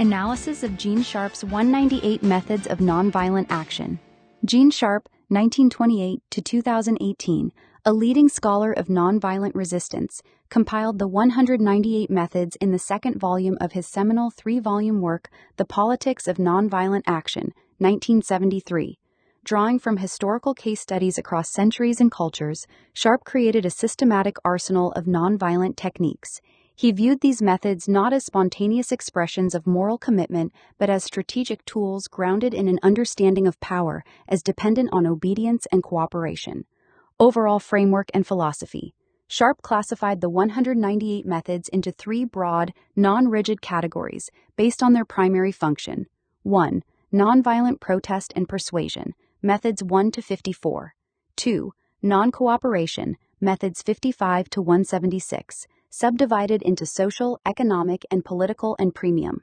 Analysis of Gene Sharp's 198 Methods of Nonviolent Action. Gene Sharp, 1928 to 2018, a leading scholar of nonviolent resistance, compiled the 198 methods in the second volume of his seminal three-volume work, The Politics of Nonviolent Action, 1973. Drawing from historical case studies across centuries and cultures, Sharp created a systematic arsenal of nonviolent techniques. He viewed these methods not as spontaneous expressions of moral commitment, but as strategic tools grounded in an understanding of power as dependent on obedience and cooperation. Overall framework and philosophy. Sharp classified the 198 methods into three broad, non-rigid categories based on their primary function. 1. Nonviolent protest and persuasion, methods 1 to 54. 2. Non-cooperation, methods 55 to 176. Subdivided into social, economic, and political and premium.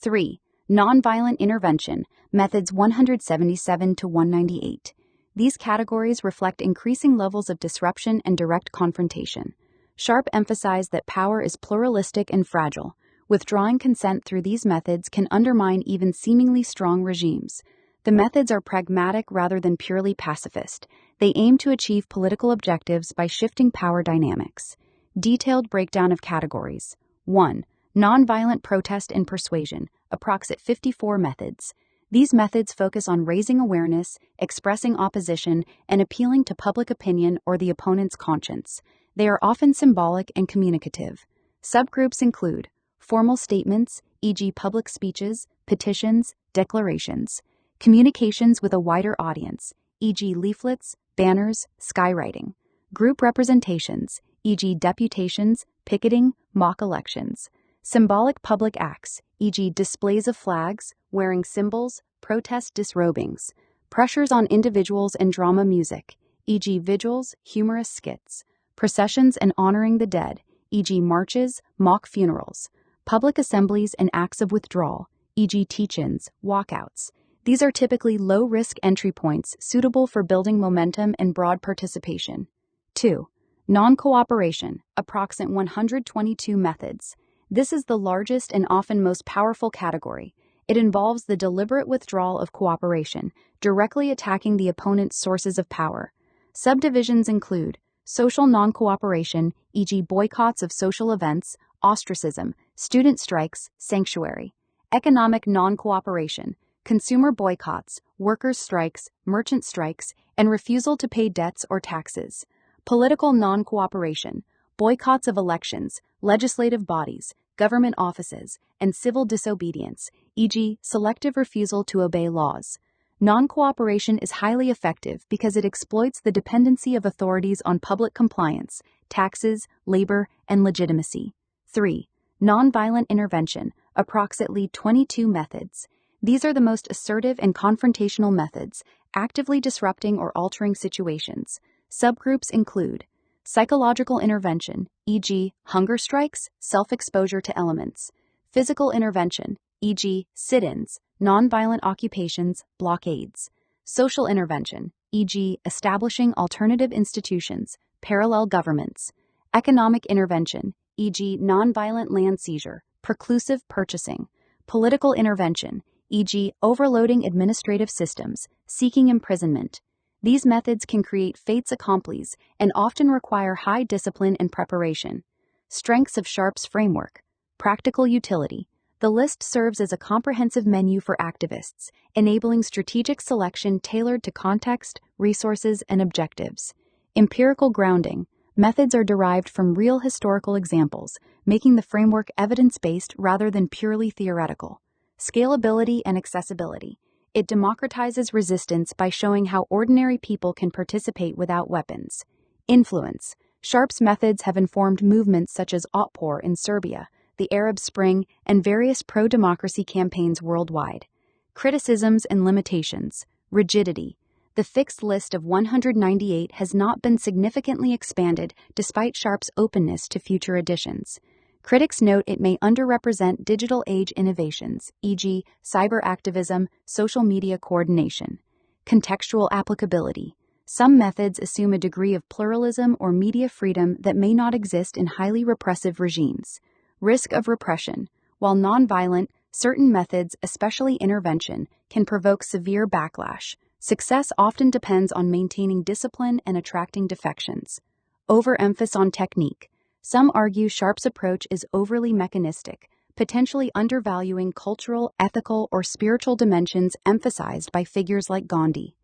3. Nonviolent intervention, methods 177 to 198. These categories reflect increasing levels of disruption and direct confrontation. Sharp emphasized that power is pluralistic and fragile. Withdrawing consent through these methods can undermine even seemingly strong regimes. The methods are pragmatic rather than purely pacifist. They aim to achieve political objectives by shifting power dynamics. Detailed breakdown of categories. 1. Nonviolent protest and persuasion, approximate 54 methods. These methods focus on raising awareness, expressing opposition, and appealing to public opinion or the opponent's conscience. They are often symbolic and communicative. Subgroups include formal statements, e.g. public speeches, petitions, declarations. Communications with a wider audience, e.g. leaflets, banners, skywriting. Group representations, e.g. deputations, picketing, mock elections. Symbolic public acts, e.g. displays of flags, wearing symbols, protest disrobings. Pressures on individuals and drama music, e.g. vigils, humorous skits. Processions and honoring the dead, e.g. marches, mock funerals. Public assemblies and acts of withdrawal, e.g. teach-ins, walkouts. These are typically low-risk entry points suitable for building momentum and broad participation. 2. Non-cooperation, approximate 122 methods. This is the largest and often most powerful category. It involves the deliberate withdrawal of cooperation, directly attacking the opponent's sources of power. Subdivisions include social non-cooperation, e.g. boycotts of social events, ostracism, student strikes, sanctuary. Economic non-cooperation, consumer boycotts, workers' strikes, merchant strikes, and refusal to pay debts or taxes. Political non-cooperation, boycotts of elections, legislative bodies, government offices, and civil disobedience, e.g. selective refusal to obey laws. Non-cooperation is highly effective because it exploits the dependency of authorities on public compliance, taxes, labor, and legitimacy. 3. Nonviolent intervention, approximately 22 methods. These are the most assertive and confrontational methods, actively disrupting or altering situations. Subgroups include psychological intervention, e.g. hunger strikes, self-exposure to elements. Physical intervention, e.g. sit-ins, nonviolent occupations, blockades. Social intervention, e.g. establishing alternative institutions, parallel governments. Economic intervention, e.g. nonviolent land seizure, preclusive purchasing. Political intervention, e.g. overloading administrative systems, seeking imprisonment. These methods can create faits accomplis and often require high discipline and preparation. Strengths of Sharp's framework. Practical utility. The list serves as a comprehensive menu for activists, enabling strategic selection tailored to context, resources, and objectives. Empirical grounding. Methods are derived from real historical examples, making the framework evidence-based rather than purely theoretical. Scalability and accessibility. It democratizes resistance by showing how ordinary people can participate without weapons. Influence. Sharp's methods have informed movements such as Otpor in Serbia, the Arab Spring, and various pro-democracy campaigns worldwide. Criticisms and limitations. Rigidity. The fixed list of 198 has not been significantly expanded despite Sharp's openness to future additions. Critics note it may underrepresent digital age innovations, e.g., cyber activism, social media coordination. Contextual applicability. Some methods assume a degree of pluralism or media freedom that may not exist in highly repressive regimes. Risk of repression. While nonviolent, certain methods, especially intervention, can provoke severe backlash. Success often depends on maintaining discipline and attracting defections. Overemphasis on technique. Some argue Sharp's approach is overly mechanistic, potentially undervaluing cultural, ethical, or spiritual dimensions emphasized by figures like Gandhi.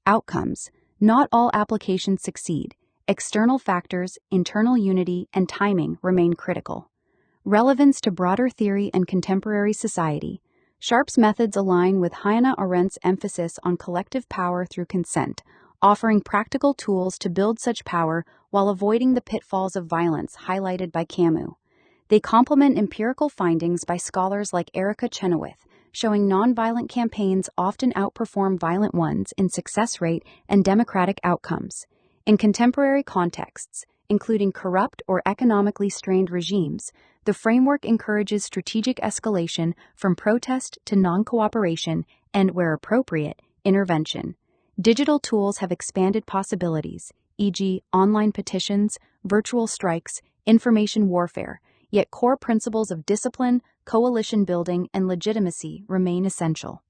Outcomes. Not all applications succeed. External factors, internal unity, and timing remain critical. Relevance to broader theory and contemporary society. Sharp's methods align with Hannah Arendt's emphasis on collective power through consent, offering practical tools to build such power while avoiding the pitfalls of violence highlighted by Camus. They complement empirical findings by scholars like Erica Chenoweth, showing nonviolent campaigns often outperform violent ones in success rate and democratic outcomes. In contemporary contexts, including corrupt or economically strained regimes, the framework encourages strategic escalation from protest to non-cooperation and, where appropriate, intervention. Digital tools have expanded possibilities, e.g., online petitions, virtual strikes, information warfare, yet core principles of discipline, coalition building, and legitimacy remain essential.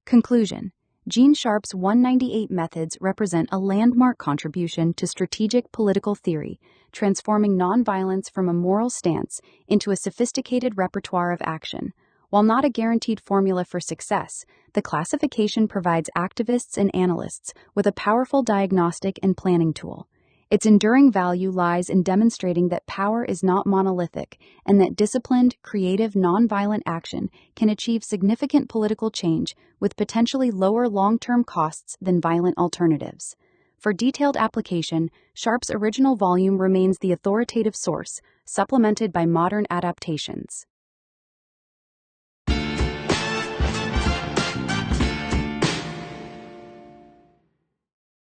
Conclusion. Gene Sharp's 198 methods represent a landmark contribution to strategic political theory, transforming nonviolence from a moral stance into a sophisticated repertoire of action. While not a guaranteed formula for success, the classification provides activists and analysts with a powerful diagnostic and planning tool. Its enduring value lies in demonstrating that power is not monolithic and that disciplined, creative, nonviolent action can achieve significant political change with potentially lower long-term costs than violent alternatives. For detailed application, Sharp's original volume remains the authoritative source, supplemented by modern adaptations.